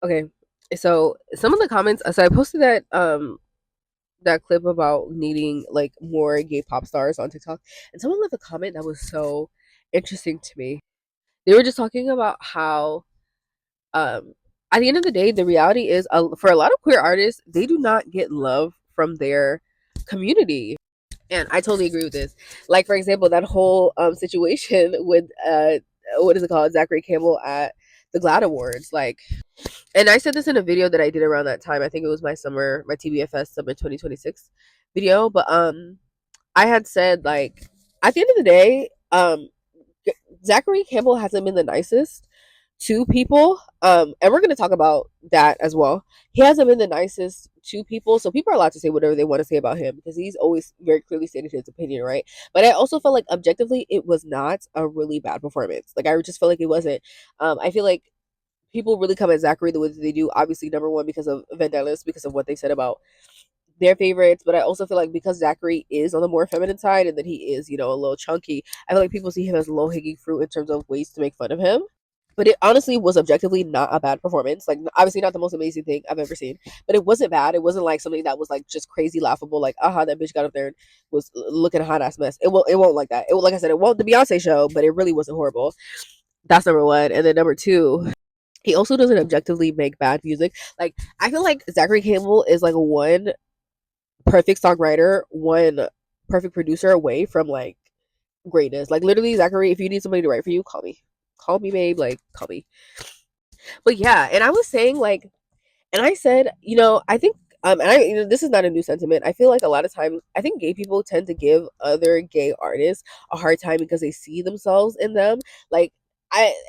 Okay, so some of the comments. So I posted that clip about needing like more gay pop stars on TikTok, and someone left a comment that was so interesting to me. They were just talking about how um at the end of the day, the reality is for a lot of queer artists, they do not get love from their community. And I totally agree with this. Like for example, that whole situation with what is it called, Zachary Campbell at the GLAAD Awards. Like, and I said this in a video that I did around that time. I think it was my TBFS Summer 2026 video. But I had said like at the end of the day, Zachary Campbell hasn't been the nicest to people. And we're gonna talk about that as well. He hasn't been the nicest to people, so people are allowed to say whatever they want to say about him because he's always very clearly stated his opinion, right? But I also felt like objectively it was not a really bad performance. Like I just felt like it wasn't. I feel like people really come at Zachary the way that they do. Obviously, number one because of Vandellas, because of what they said about their favorites, but I also feel like because Zachary is on the more feminine side and that he is, a little chunky, I feel like people see him as low hanging fruit in terms of ways to make fun of him. But it honestly was objectively not a bad performance. Like obviously not the most amazing thing I've ever seen, but it wasn't bad. It wasn't like something that was like just crazy laughable. Like that bitch got up there and was looking a hot ass mess. It won't like that. It like I said, it won't the Beyonce show, but it really wasn't horrible. That's number one, and then number two, he also doesn't objectively make bad music. Like I feel like Zachary Campbell is like one perfect songwriter, one perfect producer away from like greatness. Like literally, Zachary, if you need somebody to write for you, call me, babe. Like call me. But yeah, and I was saying like, and I said, I think. And this is not a new sentiment. I feel like a lot of times, I think gay people tend to give other gay artists a hard time because they see themselves in them. Like,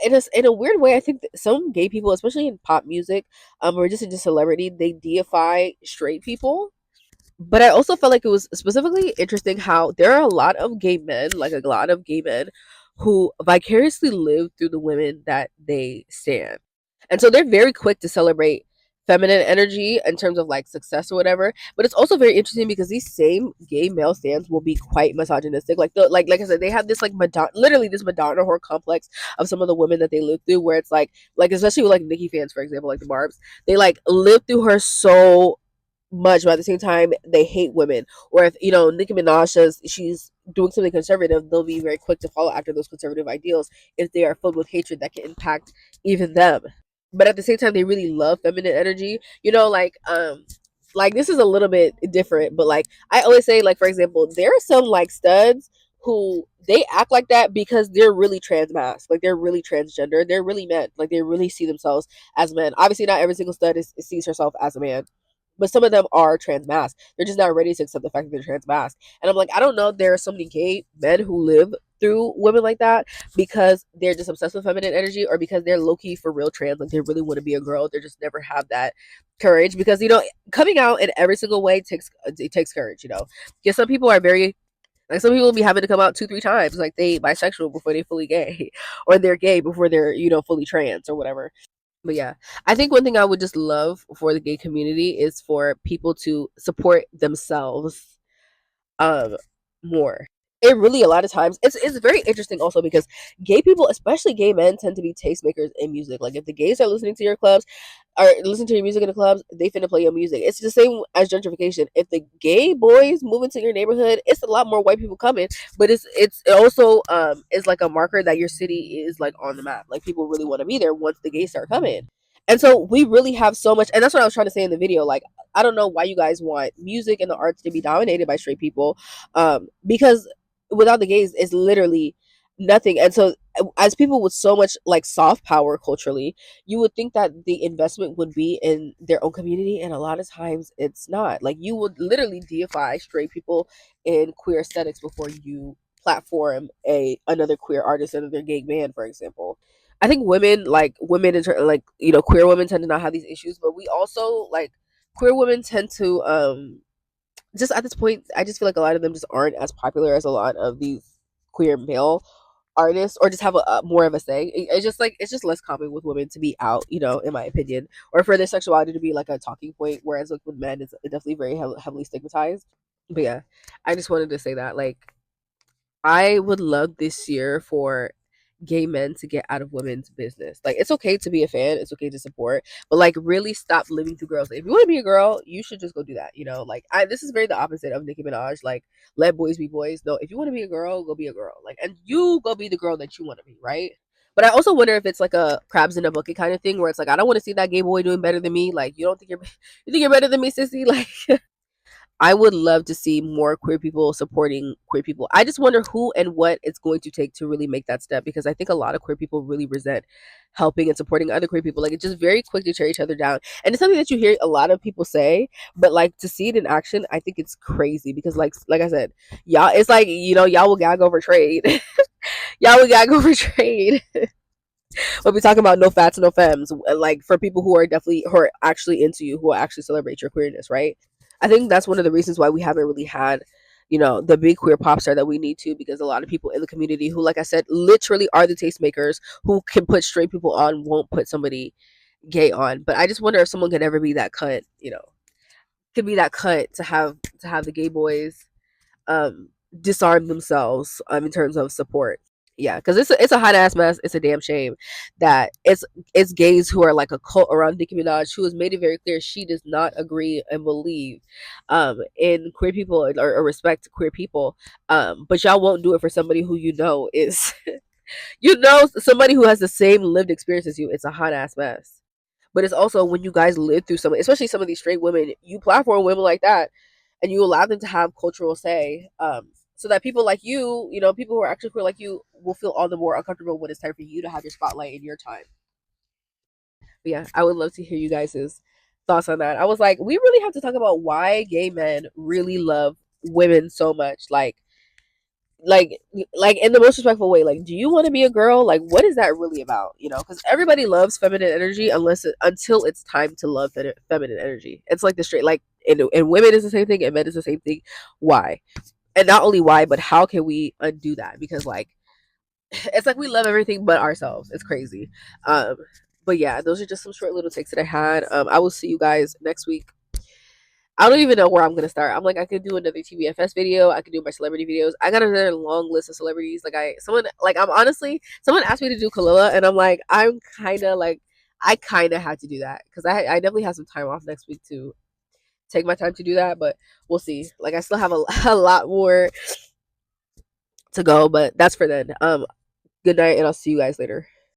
in a weird way, I think that some gay people, especially in pop music, or just in just celebrity, they deify straight people. But I also felt like it was specifically interesting how there are a lot of gay men, like a lot of gay men, who vicariously live through the women that they stand. And so they're very quick to celebrate feminine energy in terms of like success or whatever. But it's also very interesting because these same gay male stands will be quite misogynistic. Like I said, they have this like Madonna, literally this Madonna whore complex of some of the women that they live through, where it's like especially with like Nicki fans, for example, like the Barbs, they like live through her so much, but at the same time they hate women. Or if Nicki Minaj says she's doing something conservative, they'll be very quick to follow after those conservative ideals if they are filled with hatred that can impact even them. But at the same time they really love feminine energy. Like this is a little bit different, but like I always say, like for example, there are some like studs who they act like that because they're really trans masked, like they're really transgender, they're really men, like they really see themselves as men. Obviously not every single stud sees herself as a man, but some of them are trans masc. They're just not ready to accept the fact that they're trans masc. And I'm like, I don't know. There are so many gay men who live through women like that because they're just obsessed with feminine energy, or because they're low key for real trans. Like they really want to be a girl. They just never have that courage because coming out in every single way takes courage. Because some people are very like some people be having to come out 2-3 times, like they bisexual before they fully gay, or they're gay before they're fully trans or whatever. But yeah, I think one thing I would just love for the gay community is for people to support themselves um more. It really, a lot of times, it's very interesting also because gay people, especially gay men, tend to be tastemakers in music. Like if the gays are listening to your clubs or listening to your music in the clubs, they finna play your music. It's the same as gentrification. If the gay boys move into your neighborhood, it's a lot more white people coming, but it also is like a marker that your city is like on the map. Like people really want to be there once the gays start coming. And so we really have so much, and that's what I was trying to say in the video. Like, I don't know why you guys want music and the arts to be dominated by straight people, because without the gays, it's literally nothing. And so, as people with so much like soft power culturally, you would think that the investment would be in their own community, and a lot of times it's not. Like, you would literally deify straight people in queer aesthetics before you platform another queer artist, another gay man, for example. I think women like queer women tend to not have these issues, but we also like queer women tend to just at this point, I just feel like a lot of them just aren't as popular as a lot of these queer male artists, or just have a more of a say. It's just like it's just less common with women to be out, in my opinion, or for their sexuality to be like a talking point. Whereas like with men, it's definitely very heavily stigmatized. But yeah, I just wanted to say that like I would love this year for gay men to get out of women's business. Like it's okay to be a fan, it's okay to support, but like really stop living through girls. Like, if you want to be a girl, you should just go do that. You know, like I this is very the opposite of Nicki Minaj. Like let boys be boys. No, if you want to be a girl, go be a girl. Like and you go be the girl that you want to be, right? But I also wonder if it's like a crabs in a bucket kind of thing where it's like I don't want to see that gay boy doing better than me. Like you don't think you think you're better than me, sissy? Like I would love to see more queer people supporting queer people. I just wonder who and what it's going to take to really make that step because I think a lot of queer people really resent helping and supporting other queer people. Like it's just very quick to tear each other down. And it's something that you hear a lot of people say, but like to see it in action, I think it's crazy because like I said, y'all it's like, y'all will gag over trade. Y'all will gag over trade. We'll be talking about no fats, no femmes, like for people who are actually into you, who actually celebrate your queerness, right? I think that's one of the reasons why we haven't really had, the big queer pop star that we need to, because a lot of people in the community who, like I said, literally are the tastemakers who can put straight people on, won't put somebody gay on. But I just wonder if someone could ever be that cunt, could be that cunt to have the gay boys disarm themselves in terms of support. Yeah, because it's a hot ass mess. It's a damn shame that it's gays who are like a cult around Nicki Minaj, who has made it very clear she does not agree and believe in queer people or respect queer people. But y'all won't do it for somebody who is somebody who has the same lived experience as you. It's a hot ass mess. But it's also when you guys live through especially some of these straight women, you platform women like that, and you allow them to have cultural say, so that people like you, people who are actually queer like you, will feel all the more uncomfortable when it's time for you to have your spotlight in your time. But yeah, I would love to hear you guys' thoughts on that. I was like, we really have to talk about why gay men really love women so much. Like like in the most respectful way. Like, do you want to be a girl? Like, what is that really about? Because everybody loves feminine energy until it's time to love feminine energy. It's like the straight, like, and women is the same thing and men is the same thing. Why? And not only why, but how can we undo that? Because like it's like we love everything but ourselves. It's crazy. um but yeah, those are just some short little takes that I had. I will see you guys next week. I don't even know where I'm gonna start. I'm like, I could do another TBFS video. I could do my celebrity videos. I got another long list of celebrities. I'm honestly, someone asked me to do Kalila, and I'm like, I kind of had to do that because I definitely have some time off next week to take my time to do that. But we'll see. Like, I still have a lot more to go, but that's for then. Good night, and I'll see you guys later.